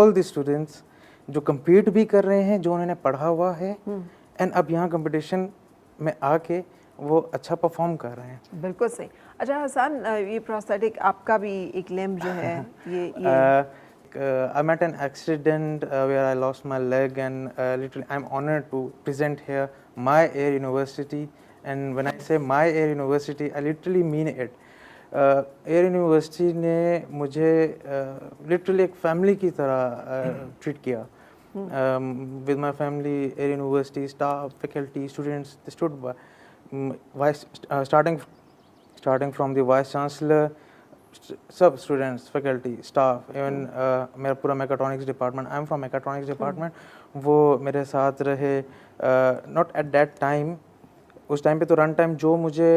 All the students जो compete भी कर रहे हैं, जो उन्होंने पढ़ा हुआ है एंड अब यहाँ कंपटीशन में आके वो अच्छा परफॉर्म कर रहे हैं। बिल्कुल सही। अच्छा हसन, ये प्रोस्थेटिक आपका भी एक लिम्ब जो है ये I met an accident where I lost my leg, and literally I'm honored to present here my Air University. And when I say my Air University, I literally mean it. Air university ने मुझे literally एक family की तरह treat किया। with my family, Air University staff, faculty, students, they stood by. Vice, starting from the vice chancellor, सब students, faculty, staff, even मेरा पूरा mechatronics department, I am from mechatronics department, वो मेरे साथ रहे। नॉट एट दैट टाइम, उस time पे तो रन टाइम जो मुझे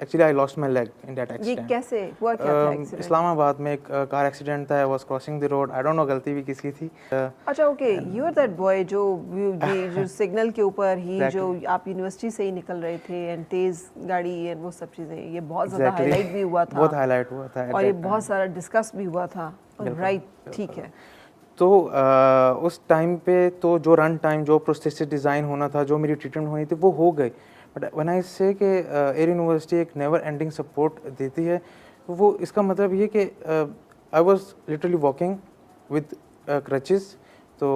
actually I lost my leg in that accident. ये कैसे हुआ, क्या था एक्सीडेंट? इस्लामाबाद में एक कार एक्सीडेंट था। I was crossing the road, I don't know गलती भी किसकी थी। अच्छा okay, you are that boy जो सिग्नल के ऊपर ही Exactly. जो आप यूनिवर्सिटी से ही निकल रहे थे एंड तेज गाड़ी एंड वो सब चीज़ें, ये बहुत ज़्यादा हाईलाइट भी हुआ था, बहुत हाईलाइट हुआ था और ये बहुत सारा डिस्कस भी हुआ था। राइट, ठीक है। तो उस टाइम पे तो जो रन टाइम, जो प्रोसेस डिज़ाइन होना था, जो मेरी ट्रीटमेंट होनी थी, वो हो गई। बट व्हेन आई से कि एयर यूनिवर्सिटी एक नेवर एंडिंग सपोर्ट देती है, तो वो इसका मतलब ये कि I was literally walking with crutches. तो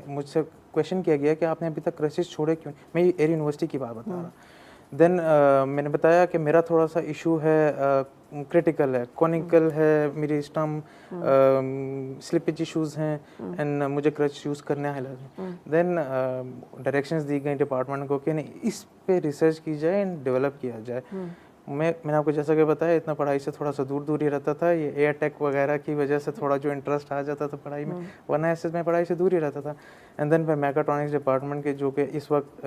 मुझसे क्वेश्चन किया गया कि आपने अभी तक क्रचेस छोड़े क्यों? मैं एयर यूनिवर्सिटी की बात बता रहा। देन मैंने बताया कि मेरा थोड़ा सा इशू है, क्रिटिकल है, कॉनिकल है मेरी स्टम, स्लिपेज इश्यूज हैं एंड मुझे क्रच यूज़ करने हैं। देन डायरेक्शंस दी गई डिपार्टमेंट को कि नहीं, इस पे रिसर्च की जाए एंड डेवलप किया जाए। मैंने आपको जैसा कि बताया, इतना पढ़ाई से थोड़ा सा दूर दूर ही रहता था। ये एयर टेक वगैरह की वजह से थोड़ा जो इंटरेस्ट आ जाता था पढ़ाई में, वरना ऐसे मैं पढ़ाई से दूर ही रहता था। एंड देन फिर मेकाट्रॉनिक्स डिपार्टमेंट के जो कि इस वक्त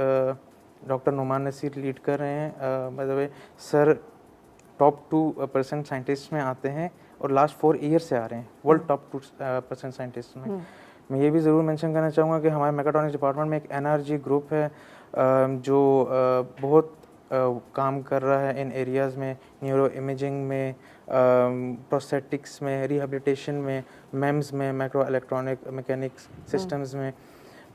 डॉक्टर नुमान नसीर लीड कर रहे हैं, मतलब सर टॉप 2% साइंटिस्ट में आते हैं और लास्ट 4 ईयर से आ रहे हैं वर्ल्ड टॉप 2% साइंटिस्ट में। मैं ये भी ज़रूर मेंशन करना चाहूँगा कि हमारे मेकाट्रॉनिक्स डिपार्टमेंट में एक एनआरजी ग्रुप है जो बहुत काम कर रहा है इन एरियाज़ में, न्यूरो इमेजिंग में, प्रोस्थेटिक्स में, रिहेबिलिटेशन में, मेम्स में, माइक्रो इलेक्ट्रॉनिक मैकेनिक्स सिस्टम्स में।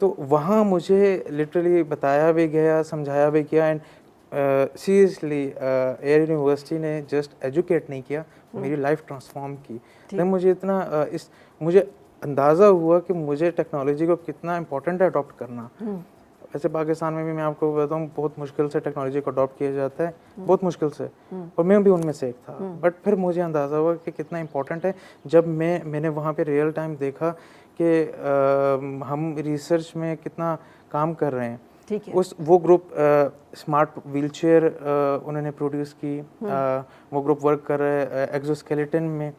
तो वहाँ मुझे लिटरली बताया भी गया, समझाया भी गया। एंड सीरियसली एयर यूनिवर्सिटी ने जस्ट एजुकेट नहीं किया, मेरी लाइफ ट्रांसफॉर्म की। then मुझे इतना मुझे अंदाज़ा हुआ कि मुझे टेक्नोलॉजी को कितना इम्पोर्टेंट है अडॉप्ट करना। वैसे पाकिस्तान में भी मैं आपको बताऊँ, बहुत मुश्किल से टेक्नोलॉजी को अडॉप्ट किया जाता है, बहुत मुश्किल से, और मैं भी उनमें से एक था। बट फिर मुझे अंदाज़ा हुआ कि कितना इम्पोर्टेंट है जब मैंने वहाँ पे रियल टाइम देखा कि हम रिसर्च में कितना काम कर रहे हैं। ठीक है। वो ग्रुप स्मार्ट व्हीलचेयर उन्होंने प्रोड्यूस की, वो ग्रुप वर्क कर रहे हैं एक्सोस्केलेटन में।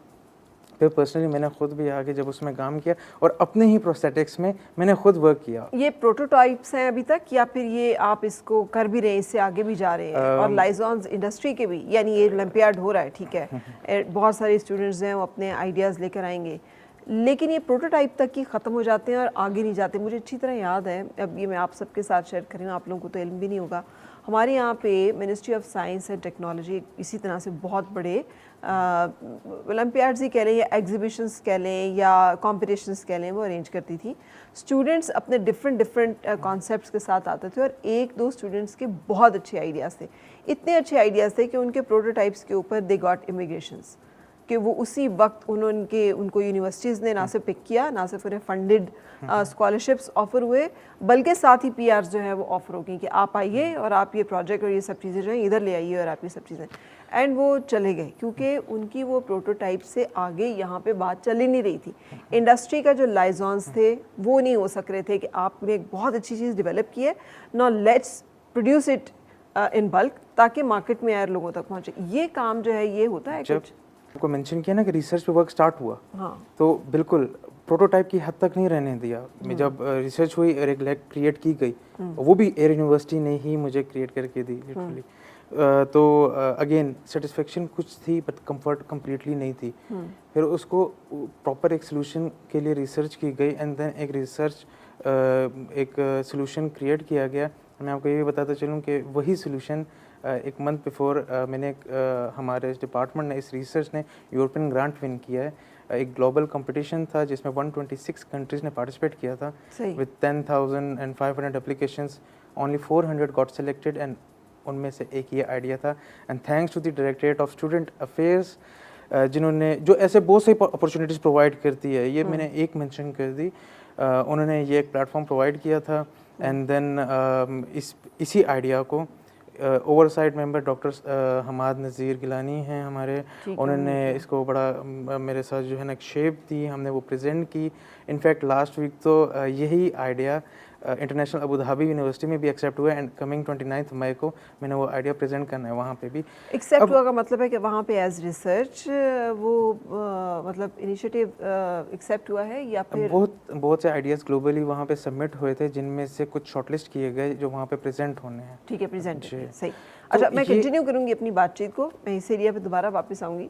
फिर पर्सनली मैंने खुद भी आगे जब उसमें काम किया और अपने ही प्रोस्थेटिक्स में मैंने खुद वर्क किया। ये प्रोटोटाइप्स हैं अभी तक, या फिर ये आप इसको कर भी रहे हैं, इससे आगे भी जा रहे हैं? और लाइजॉन्स इंडस्ट्री के भी, यानी ये ओलंपियाड हो रहा है, ठीक है, बहुत सारे स्टूडेंट्स हैं वो अपने आइडियाज़ लेकर आएंगे, लेकिन ये प्रोटोटाइप तक ही ख़त्म हो जाते हैं और आगे नहीं जाते। मुझे अच्छी तरह याद है, अब ये मैं आप सबके साथ शेयर करूँ, आप लोगों को तो इल्म भी नहीं होगा, हमारे यहाँ पे ministry of science and technology इसी तरह से बहुत बड़े ओलंपियाड्स ही कह लें या एग्जीबिशंस कह लें या कॉम्पिटिशन्स कह लें, वो अरेंज करती थी। स्टूडेंट्स अपने डिफरेंट कॉन्सेप्ट्स के साथ आते थे और 1-2 स्टूडेंट्स के बहुत अच्छे आइडियाज़ थे, इतने अच्छे आइडियाज़ थे कि उनके प्रोटोटाइप्स के ऊपर दे गॉट इमिग्रेशंस, कि वो उसी वक्त उनको यूनिवर्सिटीज़ ने ना सिर्फ पिक किया, ना सिर्फ उन्हें फंडेड स्कॉलरशिप्स ऑफ़र हुए, बल्कि साथ ही पीआर्स जो है वो ऑफ़र हो गई कि आप आइए और आप ये प्रोजेक्ट और ये सब चीज़ें जो हैं इधर ले आइए और आप ये सब चीज़ें, एंड वो चले गए क्योंकि उनकी वो प्रोटोटाइप से आगे यहाँ पे बात चल ही नहीं रही थी। इंडस्ट्री का जो लाइजॉन्स थे वो नहीं हो सक रहे थे कि आपने एक बहुत अच्छी चीज़ डेवलप की है, no let's produce it in bulk ताकि मार्केट में और लोगों तक पहुँचे। ये काम जो है ये होता है कुछ को मेंशन किया ना कि रिसर्च पे वर्क स्टार्ट हुआ, हाँ, तो बिल्कुल प्रोटोटाइप की हद तक नहीं रहने दिया। मैं जब रिसर्च हुई और एक लैब क्रिएट की गई, वो भी एयर यूनिवर्सिटी ने ही मुझे क्रिएट करके दी लिटरली। तो अगेन सेटिस्फेक्शन कुछ थी बट कंफर्ट कम्प्लीटली नहीं थी। फिर उसको प्रॉपर एक सोल्यूशन के लिए रिसर्च की गई एंड देन एक सोल्यूशन क्रिएट किया गया। मैं आपको ये भी बताता चलूँ कि वही सोल्यूशन एक मंथ बिफोर हमारे डिपार्टमेंट ने, इस रिसर्च ने यूरोपियन ग्रांट विन किया है एक ग्लोबल कंपटीशन था जिसमें 126 कंट्रीज़ ने पार्टिसिपेट किया था सही। With 10,500 applications, only 400 got selected and उनमें से एक ये आइडिया था। And thanks to the directorate of student affairs जिन्होंने जो ऐसे बहुत सी अपॉर्चुनिटीज़ प्रोवाइड करती है, ये मैंने एक मेंशन कर दी, उन्होंने ये एक प्लेटफॉर्म प्रोवाइड किया था। एंड देन इसी आइडिया को ओवरसाइट मेंबर डॉक्टर हमाद नज़ीर गिलानी हैं हमारे, उन्होंने इसको बड़ा मेरे साथ जो है ना एक शेप दी, हमने वो प्रेजेंट की। इनफैक्ट लास्ट वीक तो यही idea international Abu Dhabi university में भी एक्सेप्ट हुआ एंड कमिंग 29 मई को मैंने वो आइडिया प्रेजेंट करना है वहाँ पे भी। एक्सेप्ट हुआ का मतलब है कि वहाँ पे एज रिसर्च वो मतलब इनिशिएटिव एक्सेप्ट हुआ है या फिर बहुत से आइडियाज़ ग्लोबली वहाँ पे सबमिट हुए थे जिनमें से कुछ शॉर्टलिस्ट किए गए जो वहाँ पे प्रेजेंट होने हैं। ठीक है, प्रेजेंट सही। अच्छा, मैं कंटिन्यू करूँगी अपनी बातचीत को, मैं इस एरिया पे दोबारा वापस आऊँगी,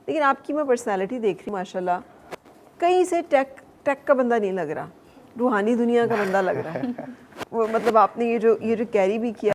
लेकिन आपकी मैं पर्सनैलिटी देख रही हूँ माशाल्लाह, कहीं से टेक का बंदा नहीं लग रहा, रूहानी दुनिया का बंदा लग रहा है। वो मतलब आपने ये जो कैरी भी किया